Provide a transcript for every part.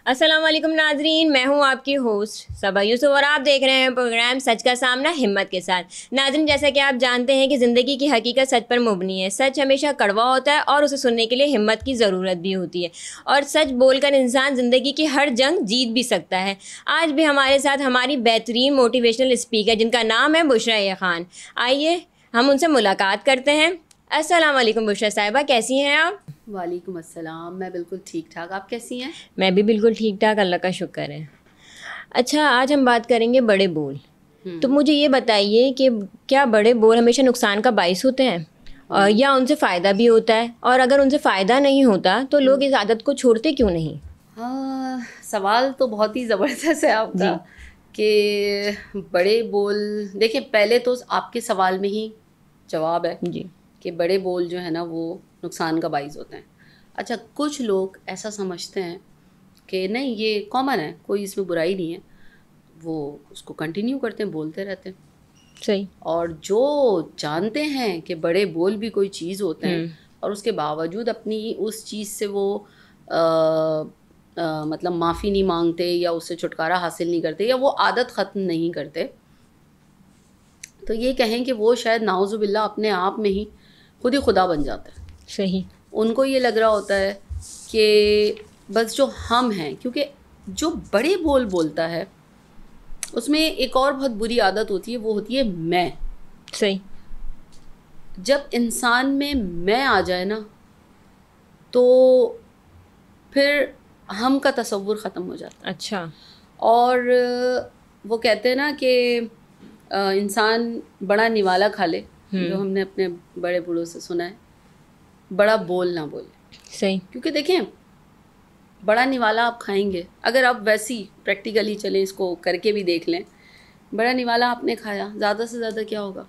السلام علیکم ناظرین، میں ہوں آپ کی ہوسٹ صبا یوسف اور آپ دیکھ رہے ہیں پروگرام سچ کا سامنا ہمت کے ساتھ۔ ناظرین، جیسا کہ آپ جانتے ہیں کہ زندگی کی حقیقت سچ پر مبنی ہے۔ سچ ہمیشہ کڑوا ہوتا ہے اور اسے سننے کے لیے ہمت کی ضرورت بھی ہوتی ہے، اور سچ بول کر انسان زندگی کی ہر جنگ جیت بھی سکتا ہے۔ آج بھی ہمارے ساتھ ہماری بہترین موٹیویشنل اسپیکر جن کا نام ہے بشریٰ اے خان، آئیے ہم ان سے ملاقات کرتے ہیں۔ السلام علیکم بشریٰ صاحبہ، کیسی ہیں آپ؟ وعلیکم السلام، میں بالکل ٹھیک ٹھاک، آپ کیسی ہیں؟ میں بھی بالکل ٹھیک ٹھاک، اللہ کا شکر ہے۔ اچھا، آج ہم بات کریں گے بڑے بول۔ تو مجھے یہ بتائیے کہ کیا بڑے بول ہمیشہ نقصان کا باعث ہوتے ہیں یا ان سے فائدہ بھی ہوتا ہے؟ اور اگر ان سے فائدہ نہیں ہوتا تو لوگ اس عادت کو چھوڑتے کیوں نہیں؟ ہاں، سوال تو بہت ہی زبردست ہے آپ کا کہ بڑے بول، دیکھیں پہلے تو آپ کے سوال میں ہی جواب ہے جی کہ بڑے بول جو ہے نا وہ نقصان کا باعث ہوتے ہیں۔ اچھا، کچھ لوگ ایسا سمجھتے ہیں کہ نہیں یہ کامن ہے، کوئی اس میں برائی نہیں ہے، وہ اس کو کنٹینیو کرتے ہیں، بولتے رہتے ہیں۔ صحیح۔ اور جو جانتے ہیں کہ بڑے بول بھی کوئی چیز ہوتے ہیں اور اس کے باوجود اپنی اس چیز سے وہ مطلب معافی نہیں مانگتے یا اس سے چھٹکارا حاصل نہیں کرتے یا وہ عادت ختم نہیں کرتے، تو یہ کہیں کہ وہ شاید نعوذ باللہ اپنے آپ میں ہی خود ہی خدا بن جاتا ہے۔ صحیح۔ ان کو یہ لگ رہا ہوتا ہے کہ بس جو ہم ہیں، کیونکہ جو بڑے بول بولتا ہے اس میں ایک اور بہت بری عادت ہوتی ہے، وہ ہوتی ہے میں۔ صحیح۔ جب انسان میں میں آ جائے نا تو پھر ہم کا تصور ختم ہو جاتا ہے۔ اچھا۔ اور وہ کہتے ہیں نا کہ انسان بڑا نوالا کھا لے، جو ہم نے اپنے بڑے بوڑھوں سے سنا ہے، بڑا بول نہ بولے۔ صحیح۔ کیونکہ دیکھیں بڑا نوالا آپ کھائیں گے، اگر آپ ویسی پریکٹیکلی چلیں، اس کو کر کے بھی دیکھ لیں، بڑا نوالا آپ نے کھایا، زیادہ سے زیادہ کیا ہوگا؟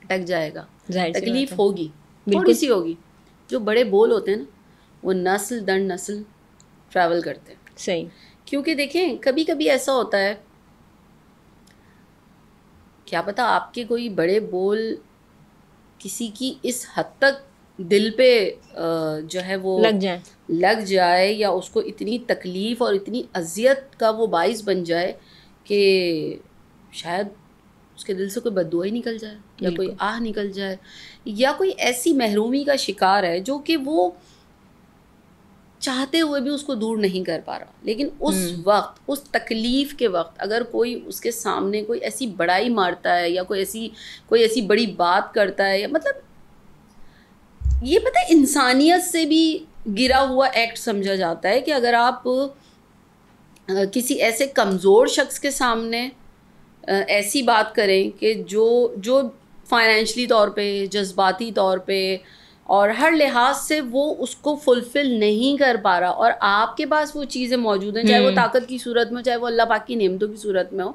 اٹک جائے گا، تکلیف ہوگی، تھوڑی سی ہوگی۔ جو بڑے بول ہوتے ہیں نا وہ نسل در نسل ٹریول کرتے ہیں۔ صحیح۔ کیونکہ دیکھیں کبھی کبھی ایسا ہوتا ہے، کیا پتہ آپ کے کوئی بڑے بول کسی کی اس حد تک دل پہ جو ہے وہ لگ جائے یا اس کو اتنی تکلیف اور اتنی اذیت کا وہ باعث بن جائے کہ شاید اس کے دل سے کوئی بد دعا ہی نکل جائے یا کوئی آہ نکل جائے، یا کوئی ایسی محرومی کا شکار ہے جو کہ وہ چاہتے ہوئے بھی اس کو دور نہیں کر پا رہا، لیکن اس وقت، اس تکلیف کے وقت اگر کوئی اس کے سامنے کوئی ایسی بڑائی مارتا ہے یا کوئی ایسی بڑی بات کرتا ہے، یا مطلب یہ پتہ ہے انسانیت سے بھی گرا ہوا ایکٹ سمجھا جاتا ہے کہ اگر آپ کسی ایسے کمزور شخص کے سامنے ایسی بات کریں کہ جو فائنینشلی طور پہ، جذباتی طور پہ اور ہر لحاظ سے وہ اس کو فلفل نہیں کر پا رہا، اور آپ کے پاس وہ چیزیں موجود ہیں، چاہے وہ طاقت کی صورت میں ہو، چاہے وہ اللہ پاک کی نعمتوں کی صورت میں ہو،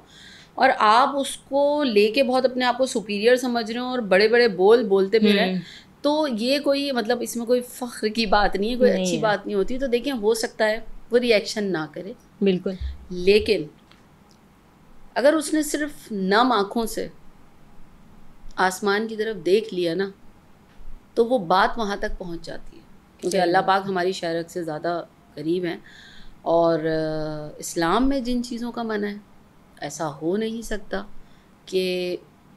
اور آپ اس کو لے کے بہت اپنے آپ کو سپیریئر سمجھ رہے ہوں اور بڑے بڑے بول بولتے بھی رہیں، تو یہ کوئی مطلب اس میں کوئی فخر کی بات نہیں ہے، کوئی اچھی بات نہیں ہوتی۔ تو دیکھیں ہو سکتا ہے وہ ری ایکشن نہ کرے، بالکل، لیکن اگر اس نے صرف نم آنکھوں سے آسمان کی طرف دیکھ لیا نا تو وہ بات وہاں تک پہنچ جاتی ہے، کیونکہ اللہ پاک ہماری شرع سے زیادہ قریب ہیں، اور اسلام میں جن چیزوں کا منع ہے ایسا ہو نہیں سکتا کہ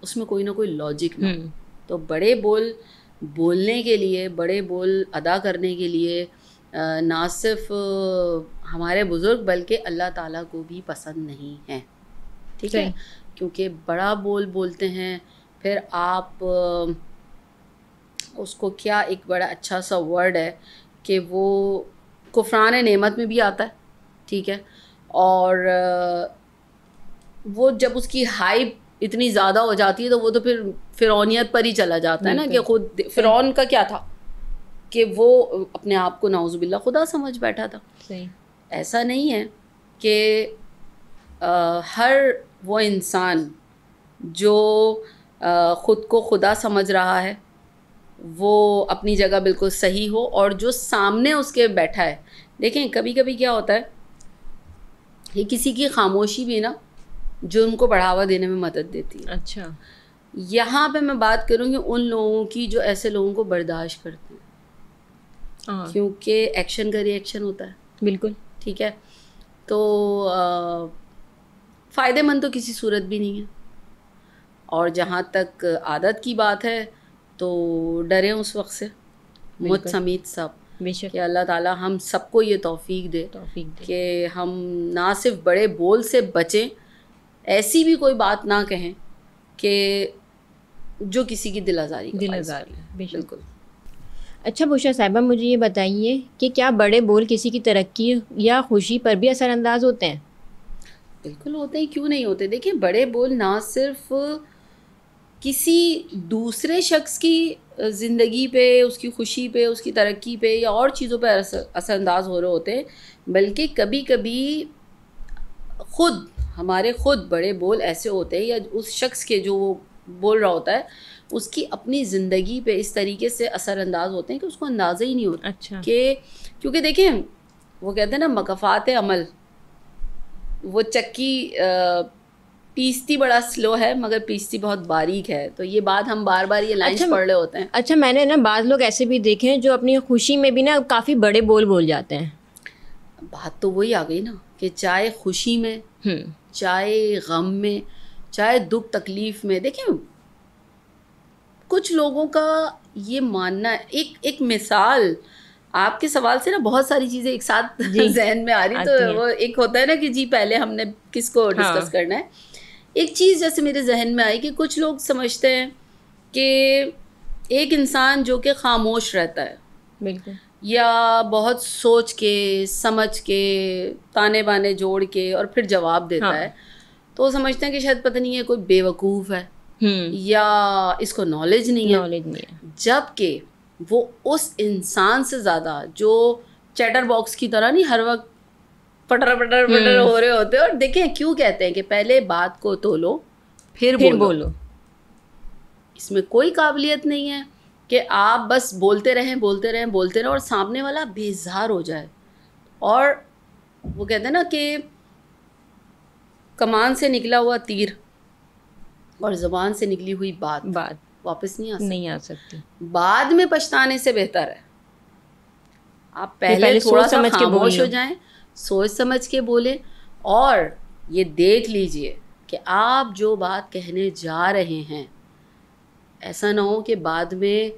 اس میں کوئی نہ کوئی لاجک نہ ہو۔ تو بڑے بول بولنے کے لیے، بڑے بول ادا کرنے کے لیے نہ صرف ہمارے بزرگ بلکہ اللہ تعالیٰ کو بھی پسند نہیں ہیں، ٹھیک ہے؟ کیونکہ بڑا بول بولتے ہیں، پھر آپ اس کو کیا ایک بڑا اچھا سا ورڈ ہے کہ وہ کفران نعمت میں بھی آتا ہے، ٹھیک ہے؟ اور وہ جب اس کی ہائپ اتنی زیادہ ہو جاتی ہے تو وہ تو پھر فرعونیت پر ہی چلا جاتا ہے نا، کہ خود فرعون کا کیا تھا کہ وہ اپنے آپ کو نعوذ باللہ خدا سمجھ بیٹھا تھا۔ ایسا نہیں ہے کہ ہر وہ انسان جو خود کو خدا سمجھ رہا ہے وہ اپنی جگہ بالکل صحیح ہو، اور جو سامنے اس کے بیٹھا ہے، دیکھیں کبھی کبھی کیا ہوتا ہے، یہ کسی کی خاموشی بھی نا جرم کو بڑھاوا دینے میں مدد دیتی ہے۔ اچھا، یہاں پہ میں بات کروں گی ان لوگوں کی جو ایسے لوگوں کو برداشت کرتے ہیں، کیونکہ ایکشن کا ری ایکشن ہوتا ہے، بالکل، ٹھیک ہے؟ تو فائدہ مند تو کسی صورت بھی نہیں ہے. اور جہاں تک عادت کی بات ہے تو ڈریں اس وقت سے مجھ سمیت سب, بے شک کہ اللہ تعالیٰ ہم سب کو یہ توفیق دے توفیق دے. کہ ہم نہ صرف بڑے بول سے بچیں, ایسی بھی کوئی بات نہ کہیں کہ جو کسی کی دل آزاری کا باعث بنے. بالکل. اچھا بشرا صاحبہ, مجھے یہ بتائیے کہ کیا بڑے بول کسی کی ترقی یا خوشی پر بھی اثر انداز ہوتے ہیں؟ بالکل ہوتے ہیں, کیوں نہیں ہوتے. دیکھیں بڑے بول نہ صرف کسی دوسرے شخص کی زندگی پہ, اس کی خوشی پہ, اس کی ترقی پہ یا اور چیزوں پہ اثر انداز ہو رہے ہوتے ہیں, بلکہ کبھی کبھی ہمارے خود بڑے بول ایسے ہوتے ہیں یا اس شخص کے جو وہ بول رہا ہوتا ہے اس کی اپنی زندگی پہ اس طریقے سے اثر انداز ہوتے ہیں کہ اس کو اندازہ ہی نہیں ہوتا. اچھا. کہ کیونکہ دیکھیں وہ کہتے ہیں نا مکافات عمل, وہ چکی پیستی بڑا سلو ہے مگر پیستی بہت باریک ہے. تو یہ بات ہم بار بار یہ لائنز پڑھ رہے ہوتے ہیں. اچھا, میں نے نا بعض لوگ ایسے بھی دیکھے ہیں جو اپنی خوشی میں بھی نا کافی بڑے بول جاتے ہیں. بات تو وہی آ گئی نا کہ چاہے خوشی میں, چاہے غم میں, چاہے دکھ تکلیف میں. دیکھیں کچھ لوگوں کا یہ ماننا ہے, ایک مثال آپ کے سوال سے نا بہت ساری چیزیں ایک ساتھ ذہن میں آ رہی, تو وہ ایک ہوتا ہے نا کہ جی پہلے ہم نے کس کو ڈسکس کرنا ہے. ایک چیز جیسے میرے ذہن میں آئی کہ کچھ لوگ سمجھتے ہیں کہ ایک انسان جو کہ خاموش رہتا ہے, بالکل, یا بہت سوچ کے سمجھ کے تانے بانے جوڑ کے اور پھر جواب دیتا ہے, تو وہ سمجھتے ہیں کہ شاید پتہ نہیں ہے کوئی بیوقوف ہے یا اس کو نالج نہیں ہے. جبکہ وہ اس انسان سے زیادہ جو چیٹر باکس کی طرح نہیں ہر وقت پٹر پٹر پٹر ہو رہے ہوتے. اور دیکھیں کیوں کہتے ہیں کہ پہلے بات کو تولو پھر بولو. اس میں کوئی قابلیت نہیں ہے کہ آپ بس بولتے رہیں اور سامنے والا بیزار ہو جائے. اور وہ کہتے ہیں نا کہ کمان سے نکلا ہوا تیر اور زبان سے نکلی ہوئی بات واپس نہیں آ سکتی. بعد میں پچھتانے سے بہتر ہے آپ پہلے تھوڑا سا خاموش ہو جائیں, سوچ سمجھ کے بولیں, اور یہ دیکھ لیجئے کہ آپ جو بات کہنے جا رہے ہیں ایسا نہ ہو کہ بعد میں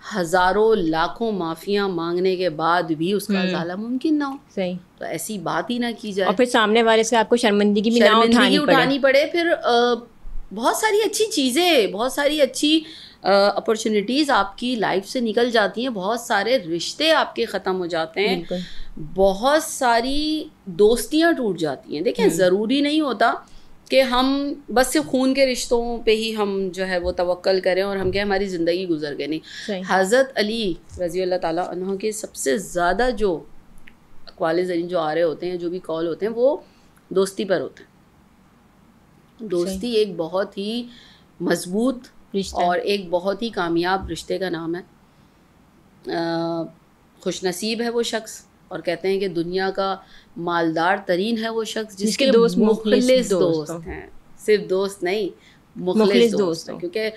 ہزاروں لاکھوں معافیاں مانگنے کے بعد بھی اس کا ازالہ ممکن نہ ہو. صحیح. تو ایسی بات ہی نہ کی جائے, اور پھر سامنے والے سے آپ کو شرمندگی بھی اٹھانی پڑے. پھر بہت ساری اچھی چیزیں, بہت ساری اچھی اپرچونیٹیز آپ کی لائف سے نکل جاتی ہیں, بہت سارے رشتے آپ کے ختم ہو جاتے ہیں, بہت ساری دوستیاں ٹوٹ جاتی ہیں. دیکھیں ضروری نہیں ہوتا کہ ہم بس صرف خون کے رشتوں پہ ہی ہم جو ہے وہ توکل کریں اور ہم کہیں ہماری زندگی گزر گئی. نہیں, حضرت علی رضی اللہ تعالیٰ عنہ کے سب سے زیادہ جو اقوال زرین جو آ رہے ہوتے ہیں, جو بھی قول ہوتے ہیں, وہ دوستی پر ہوتے ہیں. دوستی ایک بہت ہی مضبوط اور ایک بہت ہی کامیاب رشتے کا نام ہے. خوش نصیب ہے وہ شخص, اور کہتے ہیں کہ دنیا کا مالدار ترین ہے وہ شخص جس کے دوست مخلص دوست ہیں. صرف دوست نہیں, مخلص دوست ہیں, کیونکہ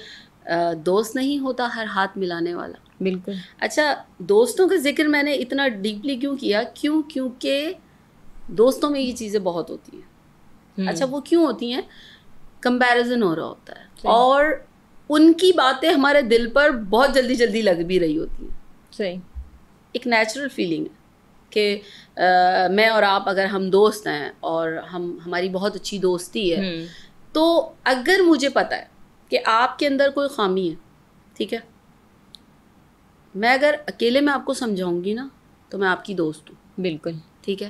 دوست نہیں ہوتا ہر ہاتھ ملانے والا. بالکل. اچھا, دوستوں کا ذکر میں نے اتنا ڈیپلی کیوں کیا, کیونکہ دوستوں میں یہ چیزیں بہت ہوتی ہیں. اچھا, وہ کیوں ہوتی ہیں؟ کمپیریزن ہو رہا ہوتا ہے اور ان کی باتیں ہمارے دل پر بہت جلدی جلدی لگ بھی رہی ہوتی ہیں. صحیح. ایک نیچرل فیلنگ ہے کہ میں اور آپ اگر ہم دوست ہیں اور ہماری بہت اچھی دوستی ہے, تو اگر مجھے پتا ہے کہ آپ کے اندر کوئی خامی ہے, ٹھیک ہے, میں اگر اکیلے میں آپ کو سمجھاؤں گی نا تو میں آپ کی دوست ہوں. بالکل. ٹھیک ہے.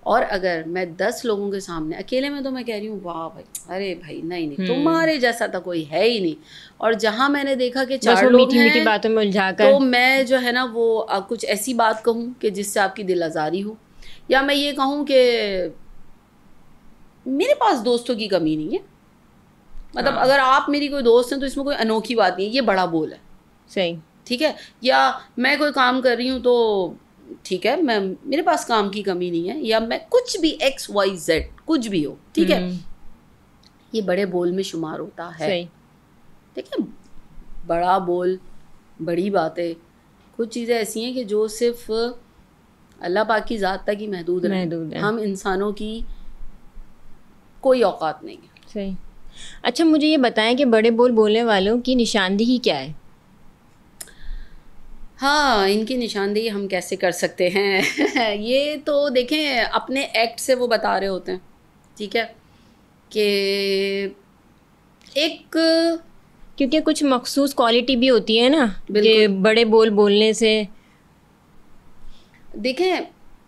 اور اگر میں 10 لوگوں کے سامنے اکیلے میں تو میں کہہ رہی ہوں واہ بھائی, ارے بھائی نہیں تمہارے جیسا تو کوئی ہے ہی نہیں, اور جہاں میں نے دیکھا کہ 4 لوگ ہیں میٹھی باتوں میں الجھا کر, تو میں جو ہے نا وہ کچھ ایسی بات کہوں کہ جس سے آپ کی دل آزاری ہو, یا میں یہ کہوں کہ میرے پاس دوستوں کی کمی نہیں ہے. مطلب اگر آپ میری کوئی دوست ہیں تو اس میں کوئی انوکھی بات نہیں ہے, یہ بڑا بول ہے. صحیح. ٹھیک ہے. یا میں کوئی کام کر رہی ہوں تو ٹھیک ہے, میرے پاس کام کی کمی نہیں ہے, یا میں کچھ بھی XYZ کچھ بھی ہو, ٹھیک ہے, یہ بڑے بول میں شمار ہوتا ہے. دیکھیں بڑا بول, بڑی باتیں, کچھ چیزیں ایسی ہیں کہ جو صرف اللہ پاک کی ذات تک ہی محدود ہے. ہم انسانوں کی کوئی اوقات نہیں ہے. صحیح. اچھا مجھے یہ بتائیں کہ بڑے بول بولنے والوں کی نشاندہی کیا ہے؟ ہاں ان کی نشاندہی ہم کیسے کر سکتے ہیں یہ تو دیکھیں اپنے ایکٹ سے وہ بتا رہے ہوتے ہیں. ٹھیک ہے کہ ایک کیونکہ کچھ مخصوص کوالٹی بھی ہوتی ہے نا کہ بڑے بول بولنے سے. دیکھیں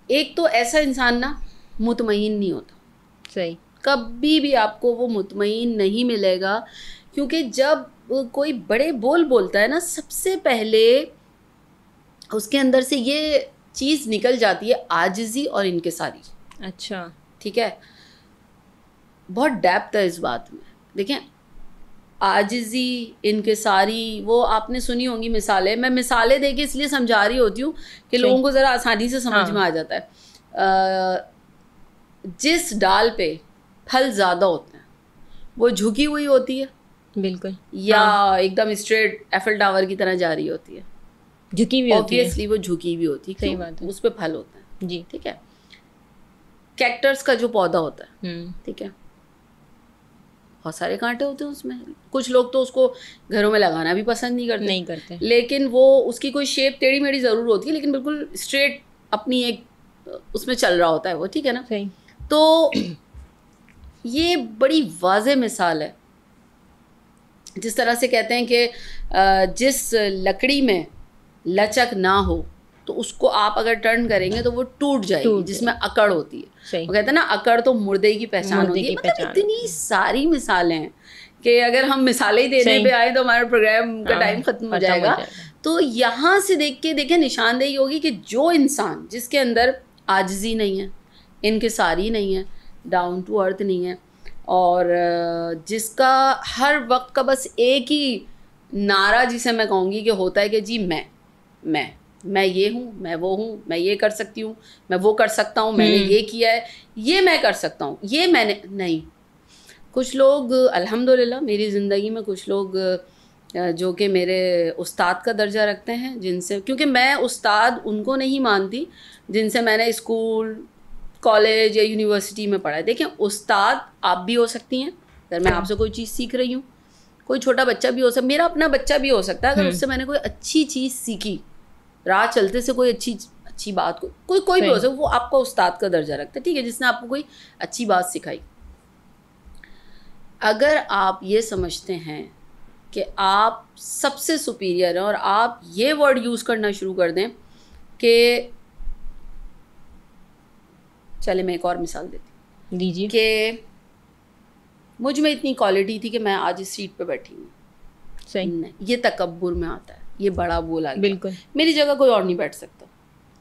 ایک تو ایسا انسان نا مطمئن نہیں ہوتا. صحیح. کبھی بھی آپ کو وہ مطمئن نہیں ملے گا, کیونکہ جب کوئی بڑے بول بولتا ہے نا سب سے پہلے اس کے اندر سے یہ چیز نکل جاتی ہے عاجزی اور انکساری. اچھا ٹھیک ہے, بہت ڈیپتھ ہے اس بات میں. دیکھیں عاجزی انکساری وہ آپ نے سنی ہوں گی مثالیں, میں مثالیں دے کے اس لیے سمجھا رہی ہوتی ہوں کہ لوگوں کو ذرا آسانی سے سمجھ میں آ جاتا ہے. جس ڈال پہ پھل زیادہ ہوتے ہیں وہ جھکی ہوئی ہوتی ہے, بالکل, یا ایک دم اسٹریٹ ایفل ٹاور کی طرح جا رہی ہوتی ہے. جھکی ہوئی ہوتی ہے, obviously وہ جھکی ہوئی ہوتی ہے. صحیح بات ہے, اس پہ پھل ہوتا ہے. جی ٹھیک ہے. کیکٹس کا جو پودا ہوتا ہے, ٹھیک ہے, بہت سارے کانٹے ہوتے ہیں اس میں. کچھ لوگ تو اس کو گھروں میں لگانا بھی پسند نہیں کرتے, لیکن وہ اس کی کوئی شیپ ٹیڑھی میڑھی ضرور ہوتی ہے, لیکن بالکل اسٹریٹ اپنی ایک اس میں چل رہا ہوتا ہے وہ. ٹھیک ہے نا. تو یہ بڑی واضح مثال ہے. جس طرح سے کہتے ہیں کہ جس لکڑی میں لچک نہ ہو تو اس کو آپ اگر ٹرن کریں گے تو وہ ٹوٹ جائے گی, جس میں اکڑ ہوتی ہے. وہ کہتے ہیں نا اکڑ تو مردے کی پہچان ہوتی ہے. مطلب اتنی ساری مثالیں ہیں کہ اگر ہم مثالیں ہی دینے پہ آئے تو ہمارا پروگرام کا ٹائم ختم ہو جائے گا. تو یہاں سے دیکھ کے دیکھیں نشاندہی ہوگی کہ جو انسان جس کے اندر عاجزی نہیں ہے, انکساری نہیں ہے, ڈاؤن ٹو ارتھ نہیں ہے, اور جس کا ہر وقت کا بس ایک ہی نعرہ جسے میں کہوں گی کہ ہوتا ہے کہ جی میں یہ ہوں, میں وہ ہوں, میں یہ کر سکتی ہوں, میں وہ کر سکتا ہوں, میں نے یہ کیا ہے, یہ میں کر سکتا ہوں, یہ میں نے نہیں. کچھ لوگ الحمدللہ میری زندگی میں کچھ لوگ جو کہ میرے استاد کا درجہ رکھتے ہیں, جن سے, کیونکہ میں استاد ان کو نہیں مانتی جن سے میں نے اسکول کالج یا یونیورسٹی میں پڑھا ہے. دیکھیں استاد آپ بھی ہو سکتی ہیں, اگر میں آپ سے کوئی چیز سیکھ رہی ہوں, کوئی چھوٹا بچہ بھی ہو سکتا, میرا اپنا بچہ بھی ہو سکتا ہے, اگر اس سے میں نے کوئی اچھی چیز سیکھی, راہ چلتے سے کوئی اچھی بات کوئی بھی ہو سکتا, وہ آپ کا استاد کا درجہ رکھتا ہے. ٹھیک ہے, جس نے آپ کو کوئی اچھی بات سکھائی. اگر آپ یہ سمجھتے ہیں کہ آپ سب سے سپیریئر ہیں اور آپ یہ ورڈ یوز کرنا شروع کر دیں کہ چلے میں ایک اور مثال دیتی دیجیے کہ مجھ میں اتنی کوالٹی تھی کہ میں آج اس سیٹ پہ بیٹھی ہوں. صحیح. یہ تکبر میں آتا ہے, یہ بڑا بولا, بالکل میری جگہ کوئی اور نہیں بیٹھ سکتا.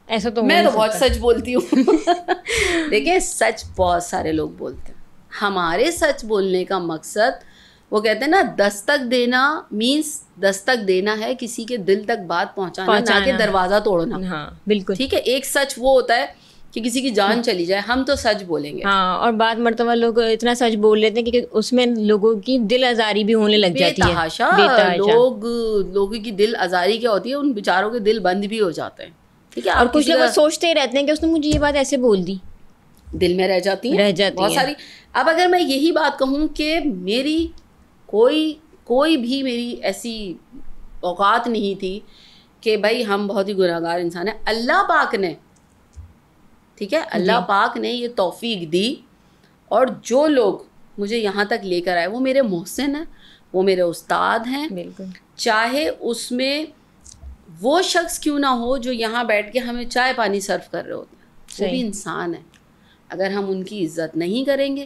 ایسا تو میں تو بہت سچ بولتی ہوں. دیکھیں سچ بہت سارے لوگ بولتے ہیں. ہمارے سچ بولنے کا مقصد, وہ کہتے ہیں نا دستک دینا مینس دستک دینا ہے کسی کے دل تک بات پہنچانا, نہ کہ دروازہ توڑنا. ہاں بالکل. ٹھیک ہے, ایک سچ وہ ہوتا ہے کہ کسی کی جان چلی جائے, ہم تو سچ بولیں گے. ہاں, اور بعض مرتبہ لوگ اتنا سچ بول لیتے ہیں کہ اس میں لوگوں کی دل آزاری بھی ہونے لگ جاتی ہے. بے تحاشا لوگوں کی دل آزاری کیا ہوتی ہے, ان بیچاروں کے دل بند بھی ہو جاتے ہیں. ٹھیک ہے, اور کچھ لوگ سوچتے ہی رہتے ہیں کہ اس نے مجھے یہ بات ایسے بول دی, دل میں رہ جاتی ہیں بہت ساری. اب اگر میں یہی بات کہوں کہ میری کوئی بھی میری ایسی اوقات نہیں تھی کہ بھائی ہم بہت ہی گناہگار انسان ہیں, اللہ پاک نے, ٹھیک ہے, اللہ پاک نے یہ توفیق دی, اور جو لوگ مجھے یہاں تک لے کر آئے وہ میرے محسن ہیں, وہ میرے استاد ہیں. بالکل. چاہے اس میں وہ شخص کیوں نہ ہو جو یہاں بیٹھ کے ہمیں چائے پانی سرو کر رہے ہوتے ہیں, وہ بھی انسان ہے. اگر ہم ان کی عزت نہیں کریں گے,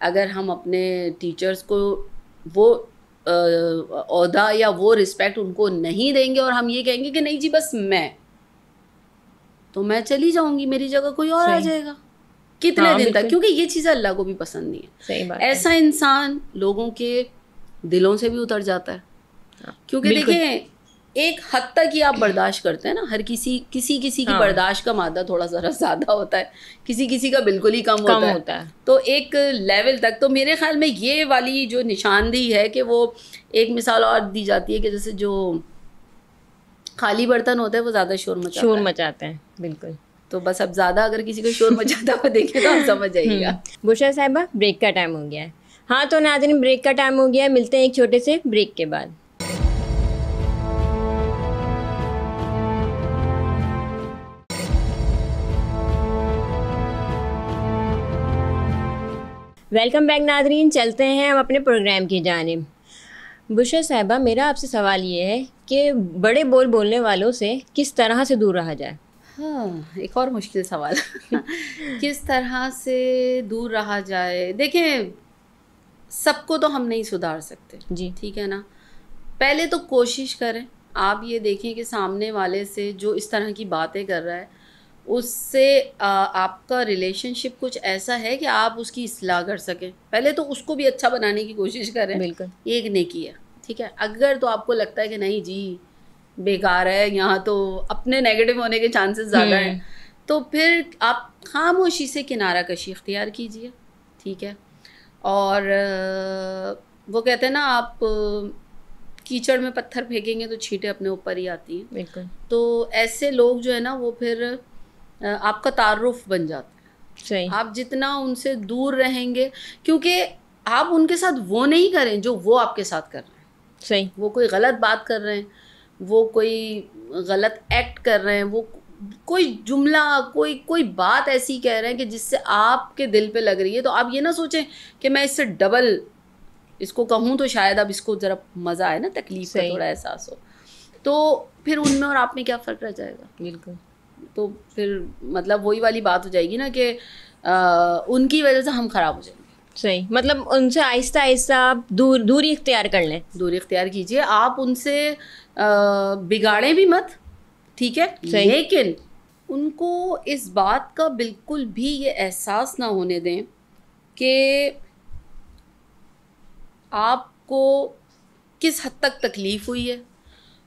اگر ہم اپنے ٹیچرز کو وہ عہدہ یا وہ رسپیکٹ ان کو نہیں دیں گے, اور ہم یہ کہیں گے کہ نہیں جی بس میں, تو میں چلی جاؤں گی, میری جگہ کوئی اور آ جائے گا. کتنے دن تک, کیونکہ یہ چیزیں اللہ کو بھی پسند نہیں ہے. صحیح بات. ایسا انسان لوگوں کے دلوں سے بھی اتر جاتا ہے, کیونکہ دیکھیں ایک حد تک ہی آپ برداشت کرتے ہیں نا, ہر کسی کی برداشت کا مادہ تھوڑا ذرا زیادہ ہوتا ہے, کسی کا بالکل ہی کم ہوتا ہے. تو ایک لیول تک, تو میرے خیال میں یہ والی جو نشاندہی ہے کہ وہ ایک مثال اور دی جاتی ہے کہ جیسے جو خالی برتن ہوتا ہے وہ زیادہ شور مچاتے ہیں. بالکل. تو بس اب زیادہ اگر کسی کو شور مچاتا ہوا دیکھے تو آپ سمجھ جائیے گا. بشرا صاحبہ بریک کا ٹائم ہو گیا ہے. ہاں تو ناظرین بریک کا ٹائم ہو گیا ہے, ملتے ہیں ایک چھوٹے سے بریک کے بعد. ویلکم بیک ناظرین, چلتے ہیں ہم اپنے پروگرام کی جانب. بشرا صاحبہ میرا آپ سے سوال یہ ہے کہ بڑے بول بولنے والوں سے کس طرح سے دور رہا جائے؟ ہاں, ایک اور مشکل سوال. کس طرح سے دور رہا جائے؟ دیکھیں, سب کو تو ہم نہیں سدھار سکتے جی ٹھیک ہے نا. پہلے تو کوشش کریں, آپ یہ دیکھیں کہ سامنے والے سے جو اس طرح کی باتیں کر رہا ہے اس سے آپ کا ریلیشن شپ کچھ ایسا ہے کہ آپ اس کی اصلاح کر سکیں. پہلے تو اس کو بھی اچھا بنانے کی کوشش کریں. بالکل, یہ ایک نیکی ہے ٹھیک ہے. اگر تو آپ کو لگتا ہے کہ نہیں جی بیکار ہے, یہاں تو اپنے نیگیٹو ہونے کے چانسز زیادہ ہیں, تو پھر آپ خاموشی سے کنارہ کشی اختیار کیجیے ٹھیک ہے. اور وہ کہتے ہیں نا, آپ کیچڑ میں پتھر پھینکیں گے تو چھینٹیں اپنے اوپر ہی آتی ہیں. بالکل. تو ایسے لوگ جو ہے نا وہ پھر آپ کا تعارف بن جاتا ہے. صحیح. آپ جتنا ان سے دور رہیں گے, کیونکہ آپ ان کے ساتھ وہ نہیں کریں جو وہ آپ کے ساتھ کر رہے ہیں. صحیح. وہ کوئی غلط بات کر رہے ہیں, وہ کوئی غلط ایکٹ کر رہے ہیں, وہ کوئی جملہ کوئی بات ایسی کہہ رہے ہیں کہ جس سے آپ کے دل پہ لگ رہی ہے, تو آپ یہ نہ سوچیں کہ میں اس سے ڈبل اس کو کہوں تو شاید اب اس کو ذرا مزہ آئے نا, تکلیف کا تھوڑا احساس ہو, تو پھر ان میں اور آپ میں کیا فرق رہ جائے گا. بالکل. تو پھر مطلب وہی والی بات ہو جائے گی نا کہ ان کی وجہ سے ہم خراب ہو جائیں گے. صحیح, مطلب ان سے آہستہ آہستہ آپ دوری اختیار کر لیں. دوری اختیار کیجیے, آپ ان سے بگاڑیں بھی مت ٹھیک ہے, لیکن ان کو اس بات کا بالکل بھی یہ احساس نہ ہونے دیں کہ آپ کو کس حد تک تکلیف ہوئی ہے.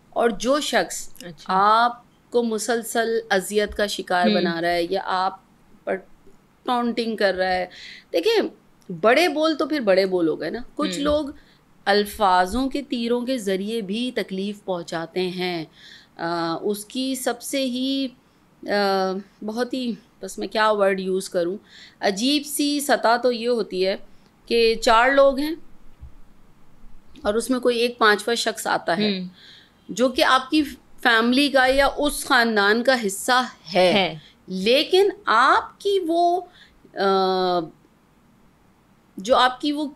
اور جو شخص آپ کو مسلسل اذیت کا شکار بنا رہا ہے یا آپ پر ٹونٹنگ کر رہا ہے, دیکھیں بڑے بول تو پھر بڑے بول ہو گئے نا. کچھ لوگ الفاظوں کے تیروں کے ذریعے بھی تکلیف پہنچاتے ہیں. اس کی سب سے ہی بہت ہی, بس میں کیا ورڈ یوز کروں, عجیب سی سطح تو یہ ہوتی ہے کہ 4 لوگ ہیں اور اس میں کوئی ایک 5واں شخص آتا ہے جو کہ آپ کی فیملی کا یا اس خاندان کا حصہ ہے, لیکن آپ کی وہ جو آپ کی وہ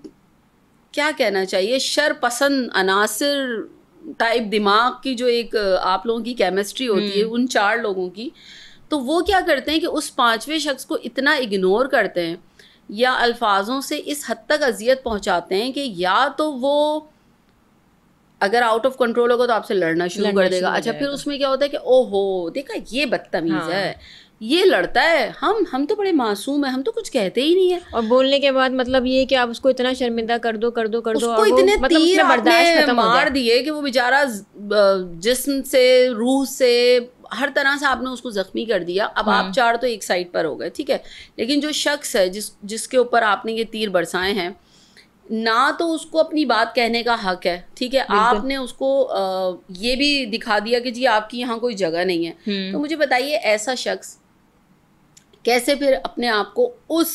کیا کہنا چاہیے شر پسند عناصر ٹائپ دماغ کی جو ایک آپ لوگوں کی کیمسٹری ہوتی ہے ان 4 لوگوں کی, تو وہ کیا کرتے ہیں کہ اس 5ویں شخص کو اتنا اگنور کرتے ہیں یا الفاظوں سے اس حد تک اذیت پہنچاتے ہیں کہ یا تو وہ اگر آؤٹ آف کنٹرول ہوگا تو آپ سے لڑنا شروع کر دے گا. اچھا پھر اس میں کیا ہوتا ہے کہ او ہو دیکھا یہ بدتمیز ہے, یہ لڑتا ہے, ہم تو بڑے معصوم ہیں, ہم تو کچھ کہتے ہی نہیں ہیں. اور بولنے کے بعد مطلب یہ کہ آپ اس کو اتنا شرمندہ کر دو اس کو اتنے تیر آپ نے مار دیے کہ وہ بیچارہ جسم سے روح سے ہر طرح سے آپ نے اس کو زخمی کر دیا. اب آپ 4 تو ایک سائڈ پر ہو گئے ٹھیک ہے, لیکن جو شخص ہے جس کے اوپر آپ نے یہ تیر برسائے ہیں, نہ تو اس کو اپنی بات کہنے کا حق ہے ٹھیک ہے, آپ نے اس کو یہ بھی دکھا دیا کہ جی آپ کی یہاں کوئی جگہ نہیں ہے. تو مجھے بتائیے ایسا شخص کیسے پھر اپنے آپ کو اس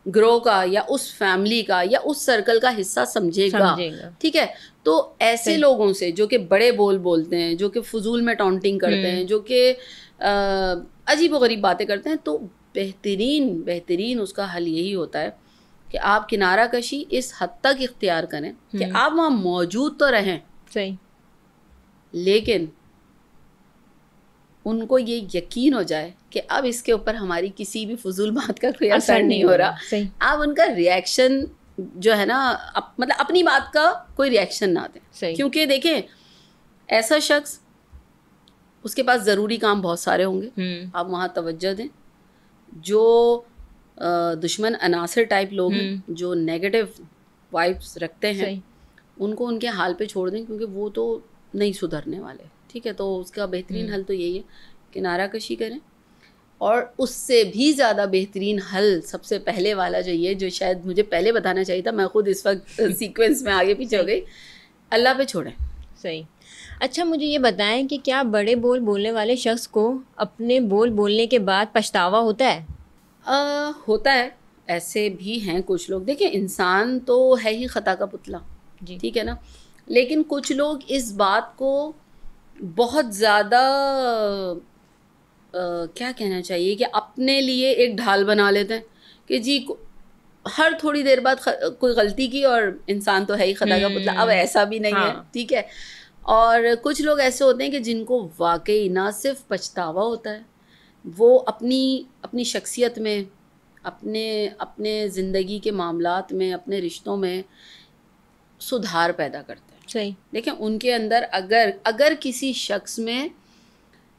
گروہ کا یا اس فیملی کا یا اس سرکل کا حصہ سمجھے گا ٹھیک ہے. تو ایسے لوگوں سے جو کہ بڑے بولتے ہیں, جو کہ فضول میں ٹاؤنٹنگ کرتے ہیں, جو کہ عجیب و غریب باتیں کرتے ہیں, تو بہترین اس کا حل یہی ہوتا ہے کہ آپ کنارہ کشی اس حد تک اختیار کریں کہ آپ وہاں موجود تو رہیں صحیح, لیکن ان کو یہ یقین ہو جائے کہ اب اس کے اوپر ہماری کسی بھی فضول بات کا کوئی اثر نہیں ہو رہا. آپ ان کا ریئیکشن جو ہے نا مطلب اپنی بات کا کوئی ریئیکشن نہ دیں, کیونکہ دیکھیں ایسا شخص اس کے پاس ضروری کام بہت سارے ہوں گے, آپ وہاں توجہ دیں. جو دشمن عناصر ٹائپ لوگ ہیں جو نیگیٹو وائبس رکھتے ہیں ان کو ان کے حال پہ چھوڑ دیں, کیونکہ وہ تو نہیں سدھرنے والے ٹھیک ہے. تو اس کا بہترین حل تو یہی ہے کنارہ کشی کریں. اور اس سے بھی زیادہ بہترین حل سب سے پہلے والا جو یہ جو شاید مجھے پہلے بتانا چاہیے تھا, میں خود اس وقت سیکوینس میں آگے پیچھے ہو گئی, اللہ پہ چھوڑیں. صحیح. اچھا مجھے یہ بتائیں کہ کیا بڑے بول بولنے والے شخص کو اپنے بول بولنے کے بعد پچھتاوا ہوتا ہے؟ ہوتا ہے، ایسے بھی ہیں کچھ لوگ. دیکھیں انسان تو ہے ہی خطا کا پتلا، جی ٹھیک ہے نا، لیکن کچھ لوگ اس بات کو بہت زیادہ کیا کہنا چاہیے کہ اپنے لیے ایک ڈھال بنا لیتے ہیں کہ جی ہر تھوڑی دیر بعد کوئی غلطی کی اور انسان تو ہے ہی خطا کا پتلا. اب ایسا بھی نہیں ہے، ٹھیک ہے. اور کچھ لوگ ایسے ہوتے ہیں کہ جن کو واقعی نہ صرف پچھتاوا ہوتا ہے، وہ اپنی شخصیت میں، اپنے زندگی کے معاملات میں، اپنے رشتوں میں سدھار پیدا کرتے ہیں. صحیح. دیکھیں ان کے اندر اگر کسی شخص میں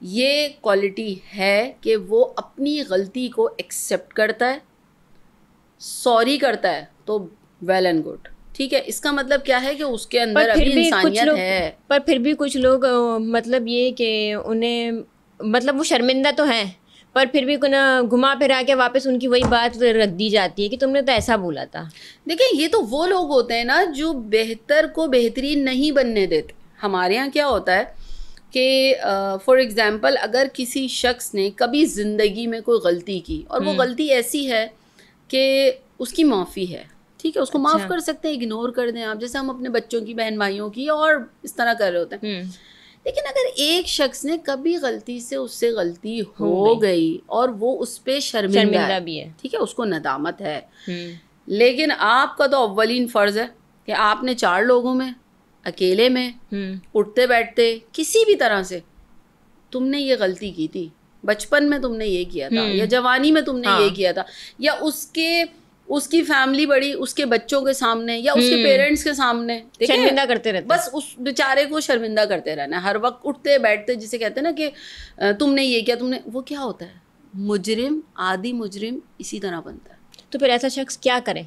یہ کوالٹی ہے کہ وہ اپنی غلطی کو ایکسیپٹ کرتا ہے، سوری کرتا ہے، تو ویل اینڈ گڈ، ٹھیک ہے. اس کا مطلب کیا ہے کہ اس کے اندر ابھی انسانیت ہے. پر پھر بھی کچھ لوگ مطلب یہ کہ انہیں مطلب وہ شرمندہ تو ہیں، پر پھر بھی گھما پھرا کے واپس ان کی وہی بات رکھ دی جاتی ہے کہ تم نے تو ایسا بولا تھا. دیکھیں یہ تو وہ لوگ ہوتے ہیں نا جو بہتر کو بہترین نہیں بننے دیتے. ہمارے یہاں کیا ہوتا ہے کہ فار ایگزامپل اگر کسی شخص نے کبھی زندگی میں کوئی غلطی کی اور وہ غلطی ایسی ہے کہ اس کی معافی ہے، ٹھیک ہے، اس کو معاف کر سکتے ہیں، اگنور کر دیں آپ، جیسے ہم اپنے بچوں کی، بہن بھائیوں کی اور اس طرح کر رہے ہوتے ہیں. لیکن اگر ایک شخص نے کبھی غلطی سے اس سے غلطی ہو گئی اور وہ اس پہ شرمندہ بھی ہے، ٹھیک ہے، اس کو ندامت ہے، لیکن آپ کا تو اولین فرض ہے کہ آپ نے 4 لوگوں میں، اکیلے میں، اٹھتے بیٹھتے کسی بھی طرح سے تم نے یہ غلطی کی تھی، بچپن میں تم نے یہ کیا تھا، یا جوانی میں تم نے یہ کیا تھا، یا اس کی فیملی بڑی، اس کے بچوں کے سامنے یا اس کے پیرنٹس کے سامنے شرمندہ کرتے رہتے، بس اس بیچارے کو شرمندہ کرتے رہنا ہر وقت، اٹھتے بیٹھتے، جسے کہتے ہیں نا کہ تم نے یہ کیا، تم نے وہ. کیا ہوتا ہے مجرم، عادی مجرم اسی طرح بنتا ہے. تو پھر ایسا شخص کیا کرے؟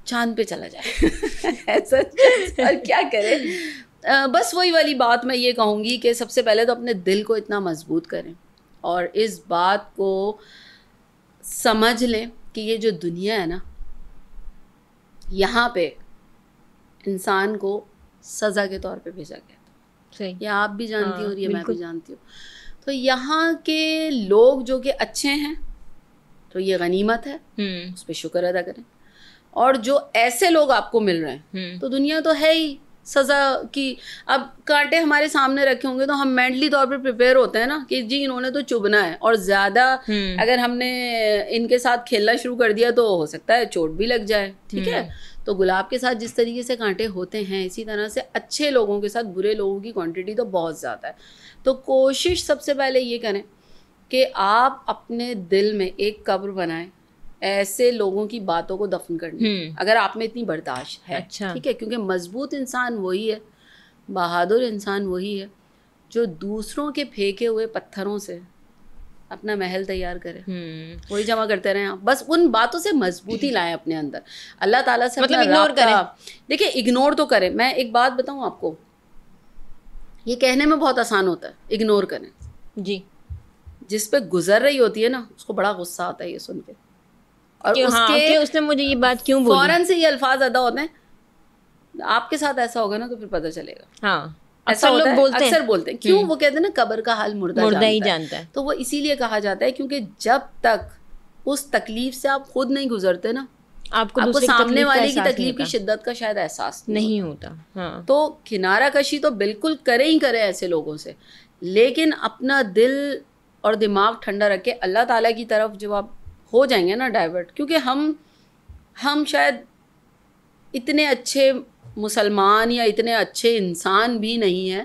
چاند پہ چلا جائے. ایسا کیا کرے؟ بس وہی والی بات میں یہ کہوں گی کہ سب سے پہلے تو اپنے دل کو اتنا مضبوط کریں اور اس بات کو سمجھ لیں کہ یہ جو دنیا ہے نا، یہاں پہ انسان کو سزا کے طور پہ بھیجا گیا تھا. یہ آپ بھی جانتی ہوں اور یہ میں بھی جانتی ہوں. تو یہاں کے لوگ جو کہ اچھے ہیں تو یہ غنیمت ہے، اس پہ شکر ادا کریں. اور جو ایسے لوگ آپ کو مل رہے ہیں تو دنیا تو ہے ہی سزا کی. اب کانٹے ہمارے سامنے رکھے ہوں گے تو ہم مینٹلی طور پہ پریپیئر ہوتے ہیں نا کہ جی انہوں نے تو چبھنا ہے، اور زیادہ اگر ہم نے ان کے ساتھ کھیلنا شروع کر دیا تو ہو سکتا ہے چوٹ بھی لگ جائے، ٹھیک ہے. تو گلاب کے ساتھ جس طریقے سے کانٹے ہوتے ہیں اسی طرح سے اچھے لوگوں کے ساتھ برے لوگوں کی کوانٹٹی تو بہت زیادہ ہے. تو کوشش سب سے پہلے یہ کریں کہ آپ اپنے دل میں ایک قبر بنائیں ایسے لوگوں کی باتوں کو دفن کرنے، اگر آپ میں اتنی برداشت ہے، ٹھیک ہے. کیونکہ مضبوط انسان وہی ہے، بہادر انسان وہی ہے جو دوسروں کے پھینکے ہوئے پتھروں سے اپنا محل تیار کرے. وہی جمع کرتے رہیں آپ، بس ان باتوں سے مضبوطی لائیں اپنے اندر. اللہ تعالیٰ سے مطلب اگنور کریں. دیکھیں اگنور تو کریں. میں ایک بات بتاؤں آپ کو، یہ کہنے میں بہت آسان ہوتا ہے اگنور کریں، جی. جس پہ گزر رہی ہوتی ہے نا اس کو بڑا غصہ آتا ہے یہ سن کے، اور اس نے مجھے یہ بات کیوں بولی، فوراً سے یہ الفاظ ادا ہوتے ہیں. آپ کے ساتھ ایسا ہوگا نا تو پھر پتہ چلے گا. ہاں ایسا لوگ بولتے ہیں، اکثر بولتے ہیں. کیوں؟ وہ کہتے ہیں نا قبر کا حال مردہ ہی جانتا ہے. تو وہ اسی لیے کہا جاتا ہے کیونکہ جب تک اس تکلیف سے آپ خود نہیں گزرتے نا آپ کو سامنے والے کی تکلیف کی شدت کا شاید احساس نہیں ہوتا. تو کنارہ کشی تو بالکل کریں ہی کریں ایسے لوگوں سے، لیکن اپنا دل اور دماغ ٹھنڈا رکھ کے اللہ تعالیٰ کی طرف جب آپ ہو جائیں گے نا ڈائیورٹ، کیونکہ ہم شاید اتنے اچھے مسلمان یا اتنے اچھے انسان بھی نہیں ہیں،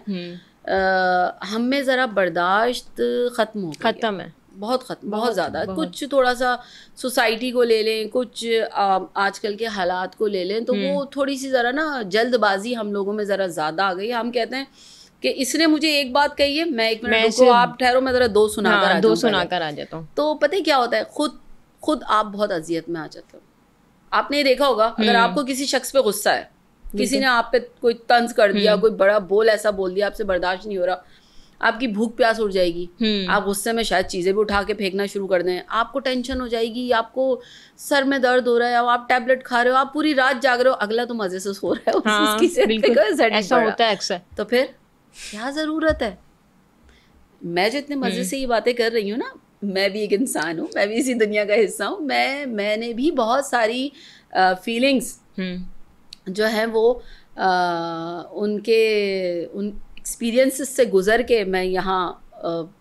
ہم میں ذرا برداشت ختم ہے، بہت ختم، بہت زیادہ. کچھ تھوڑا سا سوسائٹی کو لے لیں، کچھ آج کل کے حالات کو لے لیں تو وہ تھوڑی سی ذرا نا جلد بازی ہم لوگوں میں ذرا زیادہ آ گئی. ہم کہتے ہیں کہ اس نے مجھے ایک بات کہی ہے، میں 1 منٹ رکو، آپ ٹھہرو، میں ذرا 2 سنا کر آ جاتا ہوں. تو پتہ کیا ہوتا ہے، خود آپ بہت اذیت میں آ جاتے ہو. آپ نے یہ دیکھا ہوگا اگر آپ کو کسی شخص پہ غصہ ہے، کسی نے آپ پہ کوئی طنز کر دیا، کوئی بڑا بول ایسا بول دیا آپ سے برداشت نہیں ہو رہا، آپ کی بھوک پیاس اٹھ جائے گی, آپ غصے میں شاید چیزیں بھی اٹھا کے پھینکنا شروع کر دیں, آپ کو ٹینشن ہو جائے گی, آپ کو سر میں درد ہو رہا ہے, آپ ٹیبلٹ کھا رہے ہو, آپ پوری رات جاگ رہے ہو, اگلا تو مزے سے سو رہا ہے, اس کی صحت پہ کوئی اثر نہیں پڑ رہا. ہوتا ہے اکثر. تو پھر کیا ضرورت ہے؟ میں جو اتنے مزے سے یہ باتیں کر رہی ہوں نا, میں بھی ایک انسان ہوں, میں بھی اسی دنیا کا حصہ ہوں, میں نے بھی بہت ساری فیلنگس جو ہیں وہ ان ایکسپیرینسز سے گزر کے میں یہاں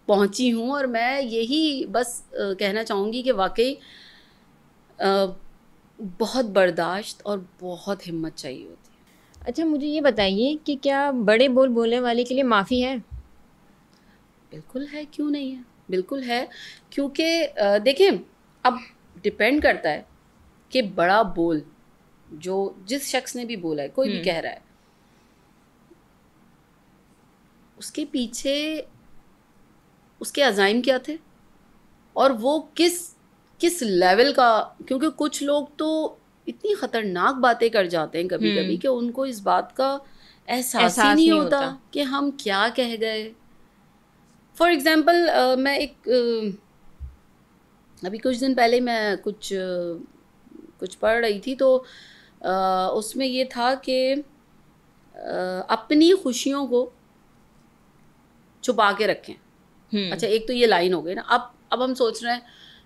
پہنچی ہوں, اور میں یہی بس کہنا چاہوں گی کہ واقعی بہت برداشت اور بہت ہمت چاہیے ہوتی ہے. اچھا مجھے یہ بتائیے کہ کیا بڑے بول بولنے والے کے لیے معافی ہے؟ بالکل ہے, کیوں نہیں ہے, بالکل ہے. کیونکہ دیکھیں اب ڈپینڈ کرتا ہے کہ بڑا بول جو جس شخص نے بھی بولا ہے, کوئی بھی کہہ رہا ہے, اس کے پیچھے اس کے عزائم کیا تھے اور وہ کس لیول کا. کیونکہ کچھ لوگ تو اتنی خطرناک باتیں کر جاتے ہیں کبھی کبھی کہ ان کو اس بات کا احساس ہی نہیں ہوتا کہ ہم کیا کہہ گئے. فار ایگزامپل میں ایک ابھی کچھ دن پہلے میں کچھ پڑھ رہی تھی, تو اس میں یہ تھا کہ اپنی خوشیوں کو چھپا کے رکھیں. اچھا ایک تو یہ لائن ہو گئی نا. اب ہم سوچ رہے ہیں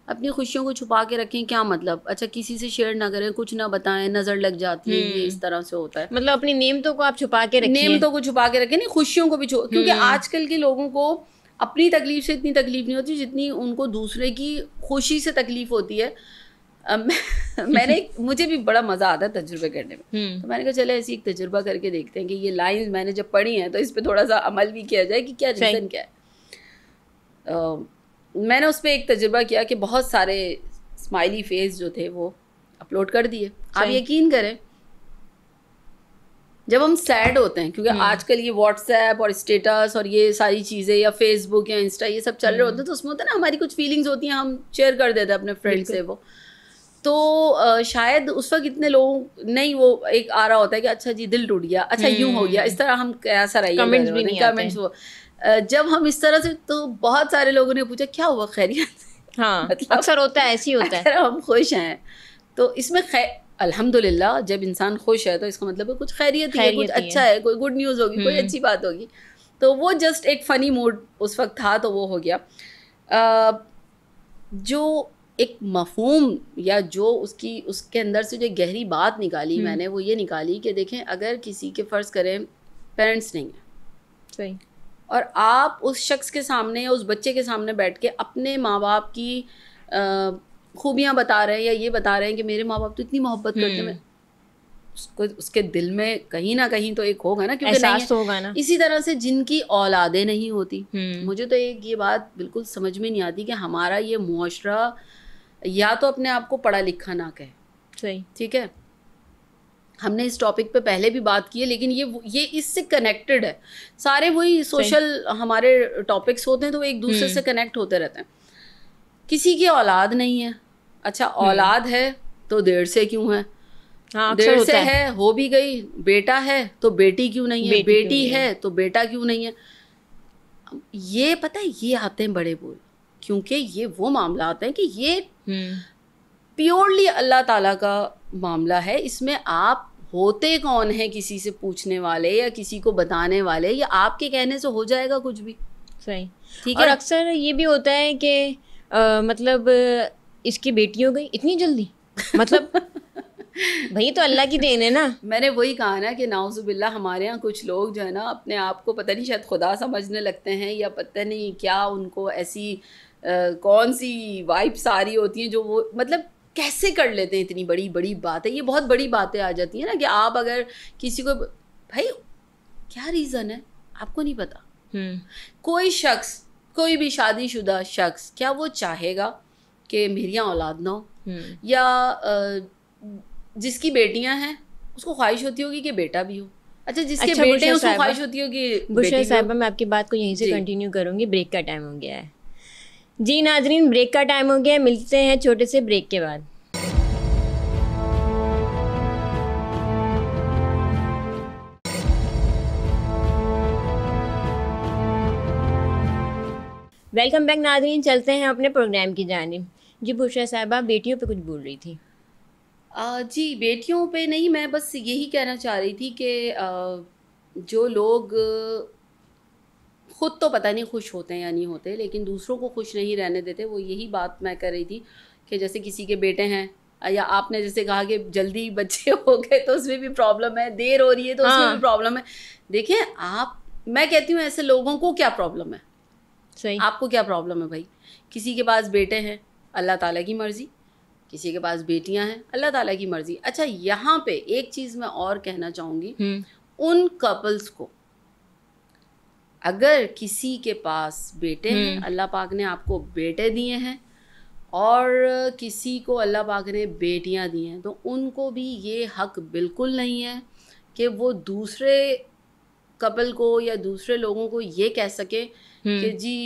اپنی خوشیوں کو چھپا کے رکھیں, کیا مطلب؟ اچھا کسی سے شیئر نہ کریں, کچھ نہ بتائیں, نظر لگ جاتی ہے, یہ اس طرح سے ہوتا ہے. مطلب اپنی نعمتوں کو آپ چھپا کے رکھیں, نعمتوں کو چھپا کے رکھیں, نہیں خوشیوں کو بھی کیونکہ آج کل کے لوگوں کو اپنی تکلیف سے اتنی تکلیف نہیں ہوتی جتنی ان کو دوسرے کی خوشی سے تکلیف ہوتی ہے. مجھے بھی بڑا مزہ آتا ہے تجربے کرنے میں, تو میں نے کہا چلے ایسی ایک تجربہ کر کے دیکھتے ہیں کہ یہ لائن میں نے جب پڑھی ہیں تو اس پہ تھوڑا سا عمل بھی کیا جائے کہ کیا ریزن کیا ہے. میں نے اس پہ ایک تجربہ کیا کہ بہت سارے اسمائلی فیس جو تھے وہ اپلوڈ کر دیے. آپ یقین کریں جب ہم سیڈ ہوتے ہیں, کیونکہ آج کل یہ واٹس ایپ اور اسٹیٹس اور یہ ساری چیزیں یا فیس بک یا انسٹا یہ سب چل رہے ہوتے ہیں, تو اس میں ہوتا ہے نا ہماری کچھ فیلنگز ہوتی ہیں, ہم شیئر کر دیتے ہیں اپنے فرینڈ سے. وہ تو شاید اس وقت اتنے لوگ نہیں, وہ ایک آ رہا ہوتا ہے کہ اچھا جی دل ٹوٹ گیا, اچھا یوں ہو گیا, اس طرح ہم کیسا رہیے کمنٹس بھی نہیں آتے. وہ جب ہم اس طرح سے, تو بہت سارے لوگوں نے پوچھا کیا ہوا, خیریت؟ ہاں اکثر ہوتا ہے, ایسی ہوتا ہے. ہم خوش ہیں تو اس میں الحمدللہ جب انسان خوش ہے تو اس کا مطلب ہے کچھ خیریت ہے, کچھ اچھا ہے, کوئی گڈ نیوز ہوگی, کوئی اچھی بات ہوگی. تو وہ جسٹ ایک فنی موڈ اس وقت تھا, تو وہ ہو گیا. جو ایک مفہوم یا جو اس کے اندر سے جو گہری بات نکالی میں نے, وہ یہ نکالی کہ دیکھیں اگر کسی کے فرض کریں پیرنٹس نہیں ہیں, صحیح, اور آپ اس شخص کے سامنے یا اس بچے کے سامنے بیٹھ کے اپنے ماں باپ کی خوبیاں بتا رہے ہیں یا یہ بتا رہے ہیں کہ میرے ماں باپ تو اتنی محبت کرتے ہیں, اس کے دل میں کہیں نہ کہیں تو ایک ہوگا نا, کیونکہ احساس ہوگا نا. اسی طرح سے جن کی اولادیں نہیں ہوتی, مجھے تو ایک یہ بات بالکل سمجھ میں نہیں آتی کہ ہمارا یہ معاشرہ یا تو اپنے آپ کو پڑھا لکھا نہ کہے. صحیح, ٹھیک ہے, ہم نے اس ٹاپک پہ پہلے بھی بات کی ہے, لیکن یہ اس سے کنیکٹڈ ہے. سارے وہی سوشل ہمارے ٹاپکس ہوتے ہیں تو وہ ایک دوسرے سے کنیکٹ ہوتے رہتے ہیں. کسی کی اولاد نہیں ہے, اچھا اولاد ہے تو دیر سے کیوں ہے, دیر سے ہے, ہو بھی گئی. بیٹا ہے تو بیٹی کیوں نہیں ہے, بیٹی ہے تو بیٹا کیوں نہیں ہے. یہ پتہ ہے یہ آتے ہیں بڑے بول, کیونکہ یہ وہ معاملات ہیں کہ یہ پیورلی اللہ تعالیٰ کا معاملہ ہے. اس میں آپ ہوتے کون ہیں کسی سے پوچھنے والے یا کسی کو بتانے والے, یا آپ کے کہنے سے ہو جائے گا کچھ بھی. صحیح, ٹھیک ہے. اور اکثر یہ بھی ہوتا ہے کہ مطلب اس کی بیٹی ہو گئی اتنی جلدی, مطلب بھائی تو اللہ کی دین ہے نا. میں نے وہی کہا نا کہ نعوذ باللہ ہمارے یہاں کچھ لوگ جو ہے نا اپنے آپ کو پتہ نہیں شاید خدا سمجھنے لگتے ہیں, یا پتہ نہیں کیا ان کو ایسی کون سی وائبس آ رہی ہوتی ہیں جو وہ مطلب کیسے کر لیتے ہیں اتنی بڑی بڑی باتیں. یہ بہت بڑی باتیں آ جاتی ہیں نا کہ آپ اگر کسی کو, بھائی کیا ریزن ہے آپ کو نہیں پتا. کوئی شخص, کوئی بھی شادی شدہ شخص, کیا وہ چاہے گا کہ میری اولاد نہ ہو, یا جس کی بیٹیاں ہیں اس کو خواہش ہوتی ہوگی کہ بیٹا بھی ہو. اچھا جس کے بیٹے اس کو خواہش ہوتی ہوگی. بشرا صاحبہ میں آپ کی بات کو یہیں سے کنٹینیو کروں گی, بریک کا ٹائم ہو گیا ہے. جی ناظرین, بریک کا ٹائم ہو گیا ہے, ملتے ہیں چھوٹے سے بریک کے بعد. ویلکم بیک ناظرین، چلتے ہیں اپنے پروگرام کی جانب. جی بشرا صاحبہ بیٹیوں پہ کچھ بول رہی تھی. جی بیٹیوں پہ نہیں، میں بس یہی کہنا چاہ رہی تھی کہ جو لوگ خود تو پتہ نہیں خوش ہوتے ہیں یا نہیں ہوتے، لیکن دوسروں کو خوش نہیں رہنے دیتے، وہ یہی بات میں کر رہی تھی کہ جیسے کسی کے بیٹے ہیں، یا آپ نے جیسے کہا کہ جلدی بچے ہو گئے تو اس میں بھی پرابلم ہے، دیر ہو رہی ہے تو اس میں بھی پرابلم ہے. دیکھیں میں کہتی ہوں ایسے لوگوں کو کیا پرابلم ہے؟ صحیح. آپ کو کیا پرابلم ہے بھائی؟ کسی کے پاس بیٹے ہیں، اللہ تعالیٰ کی مرضی، کسی کے پاس بیٹیاں ہیں، اللہ تعالیٰ کی مرضی. اچھا یہاں پہ ایک چیز میں اور کہنا چاہوں گی، ان کپلز کو اگر کسی کے پاس بیٹے ہیں، اللہ پاک نے آپ کو بیٹے دیے ہیں، اور کسی کو اللہ پاک نے بیٹیاں دی ہیں، تو ان کو بھی یہ حق بالکل نہیں ہے کہ وہ دوسرے کپل کو یا دوسرے لوگوں کو یہ کہہ سکے کہ جی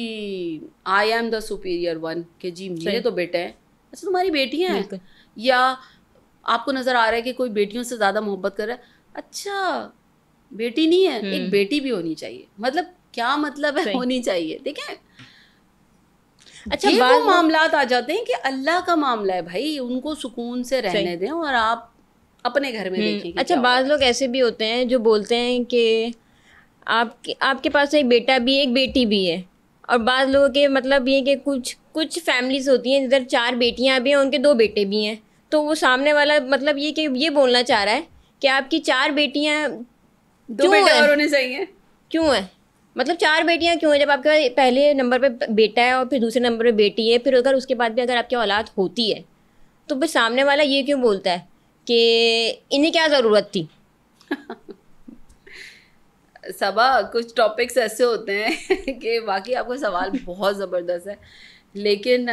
I am the superior one, کہ جی میرے تو بیٹے ہیں. اچھا تمہاری بیٹیاں ہیں، یا آپ کو نظر آ رہا ہے کہ کوئی بیٹیوں سے زیادہ محبت کر رہا ہے، اچھا بیٹی نہیں ہے، ایک بیٹی بھی ہونی چاہیے. مطلب کیا مطلب ہے ہونی چاہیے؟ دیکھیں اچھا یہ وہ معاملات آ جاتے ہیں کہ اللہ کا معاملہ ہے بھائی، ان کو سکون سے رہنے دیں اور آپ اپنے گھر میں دیکھیں. اچھا بعض لوگ ایسے بھی ہوتے ہیں جو بولتے ہیں کہ آپ کے پاس ایک بیٹا بھی ایک بیٹی بھی ہے، اور بعض لوگوں کے مطلب یہ کہ کچھ فیملیز ہوتی ہیں جدھر 4 بیٹیاں بھی ہیں، ان کے 2 بیٹے بھی ہیں، تو وہ سامنے والا مطلب یہ کہ یہ بولنا چاہ رہا ہے کہ آپ کی 4 بیٹیاں 2 بیٹے اور ہونے چاہیے. کیوں ہے؟ مطلب 4 بیٹیاں کیوں ہیں جب آپ کا پہلے نمبر پہ بیٹا ہے اور پھر دوسرے نمبر پہ بیٹی ہے، پھر اگر اس کے بعد بھی اگر آپ کی اولاد ہوتی ہے تو پھر سامنے والا یہ کیوں بولتا ہے کہ انہیں کیا ضرورت تھی؟ صبا کچھ ٹاپکس ایسے ہوتے ہیں کہ واقعی آپ کا سوال بہت زبردست ہے، لیکن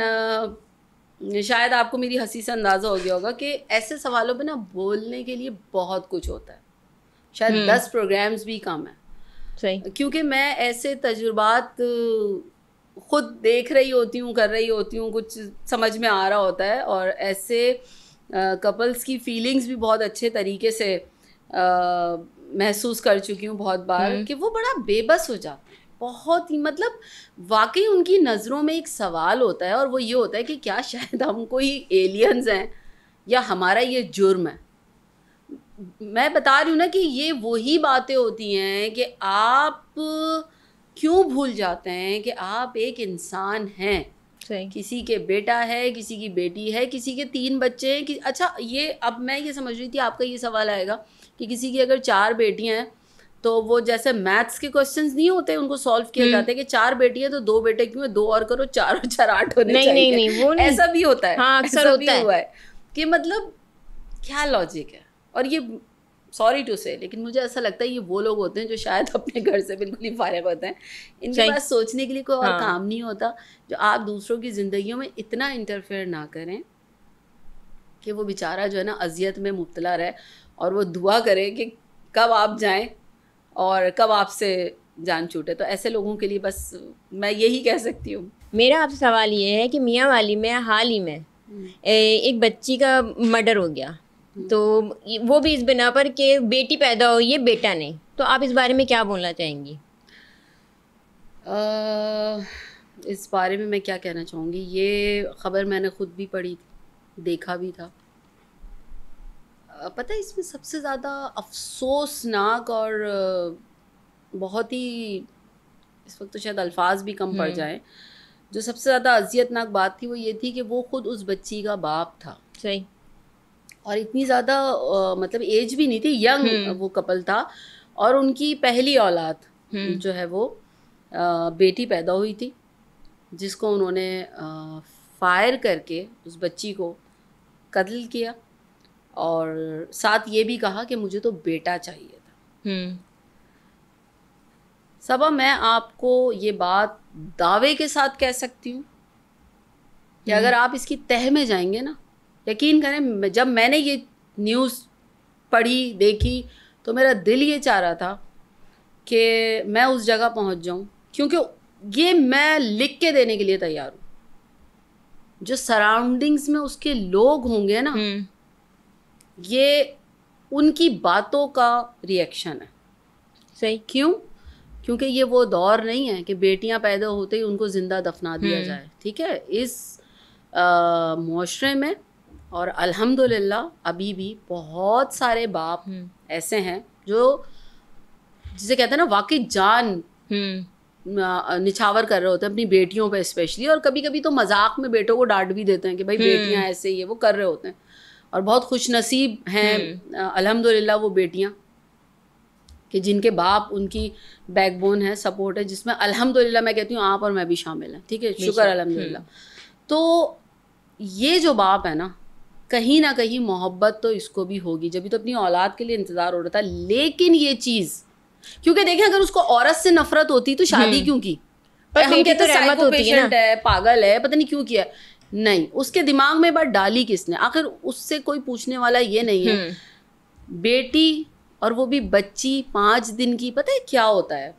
شاید آپ کو میری ہنسی سے اندازہ ہو گیا ہوگا کہ ایسے سوالوں پہ نا بولنے کے لیے بہت کچھ ہوتا ہے، شاید 10 پروگرامز بھی کم ہیں. صحیح. کیونکہ میں ایسے تجربات خود دیکھ رہی ہوتی ہوں، کر رہی ہوتی ہوں، کچھ سمجھ میں آ رہا ہوتا ہے، اور ایسے کپلز کی فیلنگز بھی بہت اچھے طریقے سے محسوس کر چکی ہوں بہت بار، کہ وہ بڑا بے بس ہو جاتے ہیں، بہت ہی مطلب واقعی ان کی نظروں میں ایک سوال ہوتا ہے، اور وہ یہ ہوتا ہے کہ کیا شاید ہم کوئی ایلینز ہیں یا ہمارا یہ جرم ہے. میں بتا رہی ہوں نا کہ یہ وہی باتیں ہوتی ہیں کہ آپ کیوں بھول جاتے ہیں کہ آپ ایک انسان ہیں. کسی کے بیٹا ہے، کسی کی بیٹی ہے، کسی کے 3 بچے ہیں. اچھا یہ اب میں یہ سمجھ رہی تھی آپ کا یہ سوال آئے گا کہ کسی کی اگر 4 بیٹیاں ہیں تو وہ جیسے میتھس کے کوسچنز نہیں ہوتے ان کو سالو کیا جاتا ہے کہ 4 بیٹی ہیں تو 2 بیٹے کیوں ہیں، 2 اور کرو، 4 اور 4 8 ہونے چاہیے. نہیں ایسا بھی ہوتا ہے، ہاں اکثر ہوتا ہے کہ مطلب کیا لاجک ہے. اور یہ سوری ٹو سے، لیکن مجھے ایسا لگتا ہے یہ وہ لوگ ہوتے ہیں جو شاید اپنے گھر سے بالکل ہی فارغ ہوتے ہیں، ان کے پاس سوچنے کے لیے کوئی اور کام نہیں ہوتا، جو آپ دوسروں کی زندگیوں میں اتنا انٹرفیئر نہ کریں کہ وہ بیچارہ جو ہے نا اذیت میں مبتلا رہے، اور وہ دعا کرے کہ کب آپ جائیں اور کب آپ سے جان چھوٹے. تو ایسے لوگوں کے لیے بس میں یہی کہہ سکتی ہوں. میرا آپ سے سوال یہ ہے کہ میاں والی میں حال ہی میں ایک بچی کا مرڈر ہو گیا، تو وہ بھی اس بنا پر کہ بیٹی پیدا ہوئی ہے بیٹا نہیں، تو آپ اس بارے میں کیا بولنا چاہیں گی؟ اس بارے میں میں کیا کہنا چاہوں گی، یہ خبر میں نے خود بھی پڑھی تھی، دیکھا بھی تھا. پتہ ہے اس میں سب سے زیادہ افسوسناک اور بہت ہی اس وقت تو شاید الفاظ بھی کم پڑ جائیں، جو سب سے زیادہ اذیت ناک بات تھی وہ یہ تھی کہ وہ خود اس بچی کا باپ تھا. صحیح. اور اتنی زیادہ مطلب ایج بھی نہیں تھی، ینگ وہ کپل تھا، اور ان کی پہلی اولاد جو ہے وہ بیٹی پیدا ہوئی تھی، جس کو انہوں نے فائر کر کے اس بچی کو قتل کیا، اور ساتھ یہ بھی کہا کہ مجھے تو بیٹا چاہیے تھا. صبا میں آپ کو یہ بات دعوے کے ساتھ کہہ سکتی ہوں کہ اگر آپ اس کی تہہ میں جائیں گے نا، یقین کریں جب میں نے یہ نیوز پڑھی دیکھی تو میرا دل یہ چاہ رہا تھا کہ میں اس جگہ پہنچ جاؤں، کیونکہ یہ میں لکھ کے دینے کے لیے تیار ہوں. جو سراؤنڈنگز میں اس کے لوگ ہوں گے نا، یہ ان کی باتوں کا ری ایکشن ہے. صحیح. کیوں؟ کیونکہ یہ وہ دور نہیں ہے کہ بیٹیاں پیدا ہوتے ہی ان کو زندہ دفنا دیا جائے. ٹھیک ہے, اس معاشرے میں اور الحمدللہ ابھی بھی بہت سارے باپ ایسے ہیں جو جسے کہتے ہیں نا واقعی جان نچھاور کر رہے ہوتے ہیں اپنی بیٹیوں پہ اسپیشلی, اور کبھی کبھی تو مذاق میں بیٹوں کو ڈانٹ بھی دیتے ہیں کہ بھائی بیٹیاں ایسے ہی ہے, وہ کر رہے ہوتے ہیں. اور بہت خوش نصیب ہیں الحمدللہ وہ بیٹیاں کہ جن کے باپ ان کی بیک بون ہے, سپورٹ ہے, جس میں الحمدللہ میں کہتی ہوں آپ اور میں بھی شامل ہیں. ٹھیک ہے, شکر الحمدللہ. تو یہ جو باپ ہے نا, کہیں نہ کہیں محبت تو اس کو بھی ہوگی, جبھی تو اپنی اولاد کے لیے انتظار ہو رہا تھا. لیکن یہ چیز, کیونکہ دیکھیں اگر اس کو عورت سے نفرت ہوتی تو شادی کیوں کی؟ ہم کہتے ہیں سائیکو پیشنٹ ہے, پاگل ہے, پتہ نہیں کیوں کیا. نہیں, اس کے دماغ میں بات ڈالی کس نے؟ آخر اس سے کوئی پوچھنے والا یہ نہیں ہے. بیٹی اور وہ بھی بچی 5 دن کی, پتہ ہے کیا ہوتا ہے,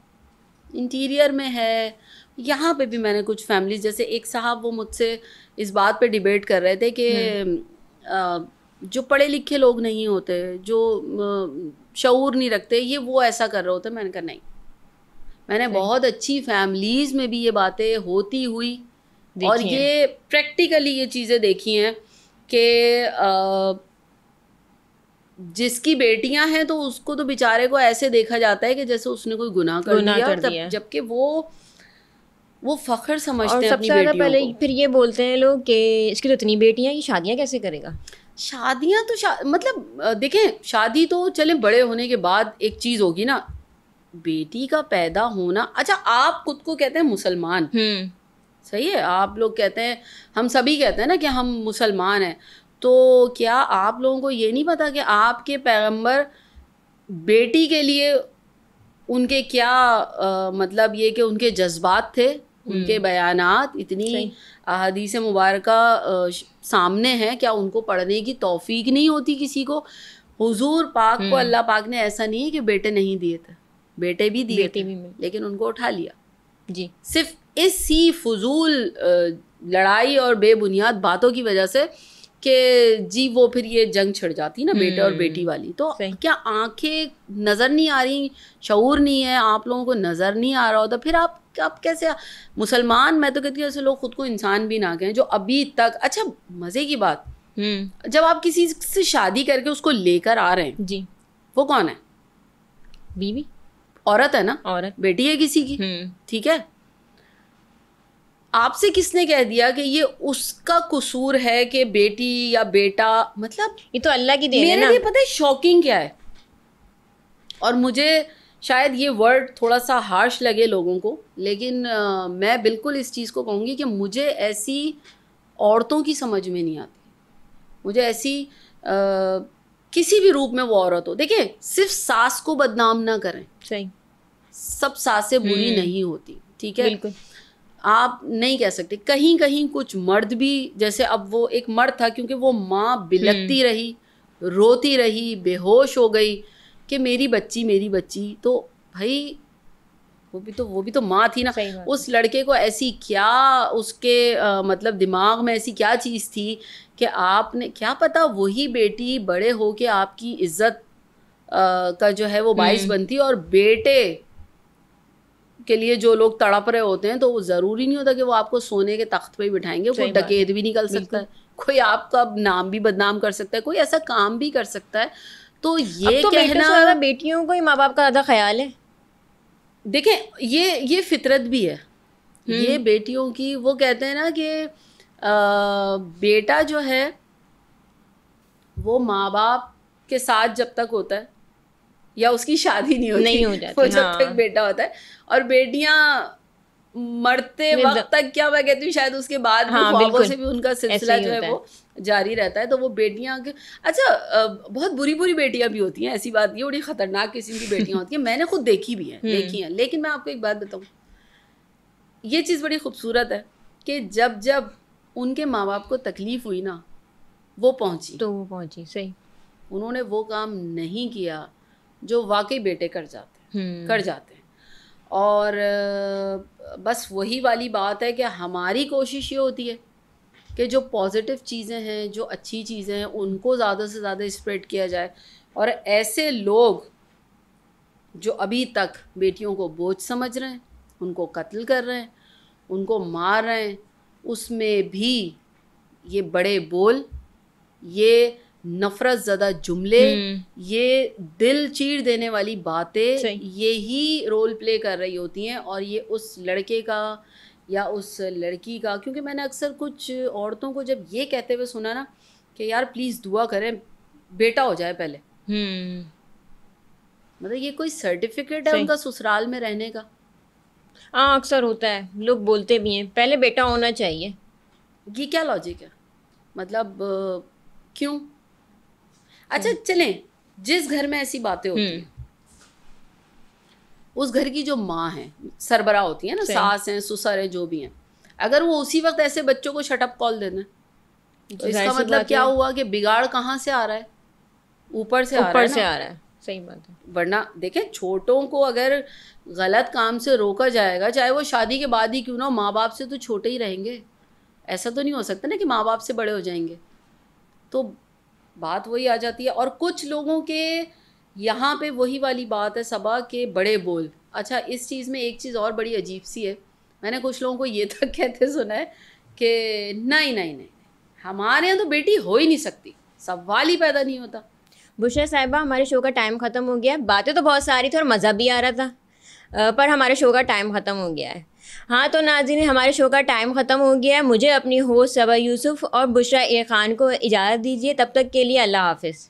انٹیریئر میں ہے. یہاں پہ بھی میں نے کچھ فیملیز, جیسے ایک صاحب وہ مجھ سے اس بات پہ ڈیبیٹ کر رہے تھے کہ جو پڑھے لکھے لوگ نہیں ہوتے, جو شعور نہیں رکھتے, یہ وہ ایسا کر رہے ہوتے. میں نے کہا نہیں, میں نے بہت اچھی فیملیز میں بھی یہ باتیں ہوتی ہوئی اور یہ پریکٹیکلی یہ چیزیں دیکھی ہیں کہ جس کی بیٹیاں ہیں تو اس کو تو بیچارے کو ایسے دیکھا جاتا ہے کہ جیسے اس نے کوئی گناہ کر دیا, جبکہ وہ فخر سمجھتے ہیں اپنی بیٹیوں کو. پہلے پھر یہ بولتے ہیں لوگ کہ اس کی تو اتنی بیٹیاں, یہ شادیاں کیسے کرے گا؟ شادیاں تو مطلب دیکھیں, شادی تو چلیں بڑے ہونے کے بعد ایک چیز ہوگی نا, بیٹی کا پیدا ہونا. اچھا, آپ خود کو کہتے ہیں مسلمان, صحیح ہے, آپ لوگ کہتے ہیں, ہم سبھی کہتے ہیں نا کہ ہم مسلمان ہیں, تو کیا آپ لوگوں کو یہ نہیں پتا کہ آپ کے پیغمبر بیٹی کے لیے ان کے کیا مطلب یہ کہ ان کے جذبات تھے, ان کے بیانات اتنی احادیث مبارکہ سامنے ہیں, کیا ان کو پڑھنے کی توفیق نہیں ہوتی کسی کو؟ حضور پاک کو اللہ پاک نے ایسا نہیں ہے کہ بیٹے نہیں دیے تھے, بیٹے بھی دیے تھے, لیکن ان کو اٹھا لیا. جی, صرف اسی فضول لڑائی اور بے بنیاد باتوں کی وجہ سے کہ جی وہ پھر یہ جنگ چھڑ جاتی نا بیٹے اور بیٹی والی. تو کیا آنکھیں نظر نہیں آ رہی, شعور نہیں ہے, آپ لوگوں کو نظر نہیں آ رہا ہوتا, پھر آپ کیسے مسلمان؟ میں تو کہتی ہوں ایسے لوگ خود کو انسان بھی نہ کہیں جو ابھی تک. اچھا مزے کی بات, جب آپ کسی سے شادی کر کے اس کو لے کر آ رہے ہیں, جی, وہ کون ہے؟ بیوی, عورت ہے نا, عورت, بیٹی ہے کسی کی. ٹھیک ہے, آپ سے کس نے کہہ دیا کہ یہ اس کا قصور ہے کہ بیٹی یا بیٹا؟ مطلب یہ تو اللہ کی دین ہے نا. میرے لیے پتہ ہے شاکنگ کیا ہے, اور مجھے شاید یہ ورڈ تھوڑا سا ہارش لگے لوگوں کو, لیکن میں بالکل اس چیز کو کہوں گی کہ مجھے ایسی عورتوں کی سمجھ میں نہیں آتی. مجھے ایسی کسی بھی روپ میں وہ عورت ہو, دیکھیں صرف ساس کو بدنام نہ کریں, صحیح, سب ساسیں بری نہیں ہوتی. ٹھیک ہے, بالکل, آپ نہیں کہہ سکتے. کہیں کہیں کچھ مرد بھی, جیسے اب وہ ایک مرد تھا, کیونکہ وہ ماں بلکتی رہی, روتی رہی, بے ہوش ہو گئی کہ میری بچی, تو بھائی وہ بھی تو ماں تھی نا. اس لڑکے کو ایسی کیا اس کے مطلب دماغ میں ایسی کیا چیز تھی کہ آپ نے, کیا پتا وہی بیٹی بڑے ہو کے آپ کی عزت کا جو ہے وہ باعث بنتی. اور بیٹے کے لیے جو لوگ تڑپ رہے ہوتے ہیں, تو وہ ضروری نہیں ہوتا کہ وہ آپ کو سونے کے تخت پہ ہی بٹھائیں گے. کوئی ڈکیت بھی نکل سکتا ہے, کوئی آپ کا نام بھی بدنام کر سکتا ہے, کوئی ایسا کام بھی کر سکتا ہے. تو یہ کہنا, بیٹیوں کو ہی ماں باپ کا زیادہ خیال ہے. دیکھیں یہ فطرت بھی ہے, یہ بیٹیوں کی. وہ کہتے ہیں نا کہ بیٹا جو ہے وہ ماں باپ کے ساتھ جب تک ہوتا ہے, یا اس کی شادی نہیں ہوتی, وہ جب تک بیٹا ہوتا ہے. اور بیٹیاں مرتے وقت تک, کیا میں کہتی ہوں, شاید اس کے بعد خوابوں سے بھی ان کا سلسلہ جو ہے وہ جاری رہتا ہے. تو وہ بیٹیاں, اچھا بہت بری بیٹیاں بھی ہوتی ہیں, ایسی بات نہیں, بڑی خطرناک قسم کی بیٹیاں ہوتی ہیں, میں نے خود دیکھی ہیں. لیکن میں آپ کو ایک بات بتاؤں, یہ چیز بڑی خوبصورت ہے کہ جب ان کے ماں باپ کو تکلیف ہوئی نا, وہ پہنچی. صحیح, انہوں نے وہ کام نہیں کیا جو واقعی بیٹے کر جاتے ہیں. اور بس وہی والی بات ہے کہ ہماری کوشش یہ ہوتی ہے کہ جو پازیٹیو چیزیں ہیں, جو اچھی چیزیں ہیں, ان کو زیادہ سے زیادہ اسپریڈ کیا جائے. اور ایسے لوگ جو ابھی تک بیٹیوں کو بوجھ سمجھ رہے ہیں, ان کو قتل کر رہے ہیں, ان کو مار رہے ہیں, اس میں بھی یہ بڑے بول, یہ نفرت زدہ جملے, یہ دل چیر دینے والی باتیں, یہی رول پلے کر رہی ہوتی ہیں. اور یہ اس لڑکے کا یا اس لڑکی کا, کیونکہ میں نے اکثر کچھ عورتوں کو جب یہ کہتے ہوئے سنا نا کہ یار پلیز دعا کریں بیٹا ہو جائے پہلے, مطلب یہ کوئی سرٹیفکیٹ ہے ان کا سسرال میں رہنے کا؟ ہاں اکثر ہوتا ہے, لوگ بولتے بھی ہیں پہلے بیٹا ہونا چاہیے. یہ کیا لاجک ہے, مطلب کیوں؟ اچھا چلیں, جس گھر میں ایسی باتیں ہوتی ہیں اس گھر کی جو ماں ہیں, سربراہ ہوتی ہیں نا, ساس ہیں, سسر ہیں, جو بھی ہیں, اگر وہ اسی وقت ایسے بچوں کو شٹ اپ کال دینا, تو اس کا مطلب کیا ہوا کہ بگاڑ کہاں سے آ رہا ہے؟ اوپر سے آ رہا ہے. صحیح بات ہے. ورنہ دیکھیں چھوٹوں کو اگر غلط کام سے روکا جائے گا, چاہے وہ شادی کے بعد ہی کیوں نہ ہو, ماں باپ سے تو چھوٹے ہی رہیں گے. ایسا تو نہیں ہو سکتا نا کہ ماں باپ سے بڑے ہو جائیں گے. تو بات وہی آ جاتی ہے. اور کچھ لوگوں کے یہاں پہ وہی والی بات ہے صبا کے بڑے بول. اچھا اس چیز میں ایک چیز اور بڑی عجیب سی ہے, میں نے کچھ لوگوں کو یہ تک کہتے سنا ہے کہ نہیں ہمارے یہاں تو بیٹی ہو ہی نہیں سکتی, سوال ہی پیدا نہیں ہوتا. بشرا صاحبہ, ہمارے شو کا ٹائم ختم ہو گیا. باتیں تو بہت ساری تھیں اور مزہ بھی آ رہا تھا, پر ہمارے شو کا ٹائم ختم ہو گیا ہے. ہاں تو ناظرین, ہمارے شو کا ٹائم ختم ہو گیا ہے. مجھے اپنی ہوسٹ صبا یوسف اور بشرا اے خان کو اجازت دیجیے. تب تک کے لیے اللہ حافظ.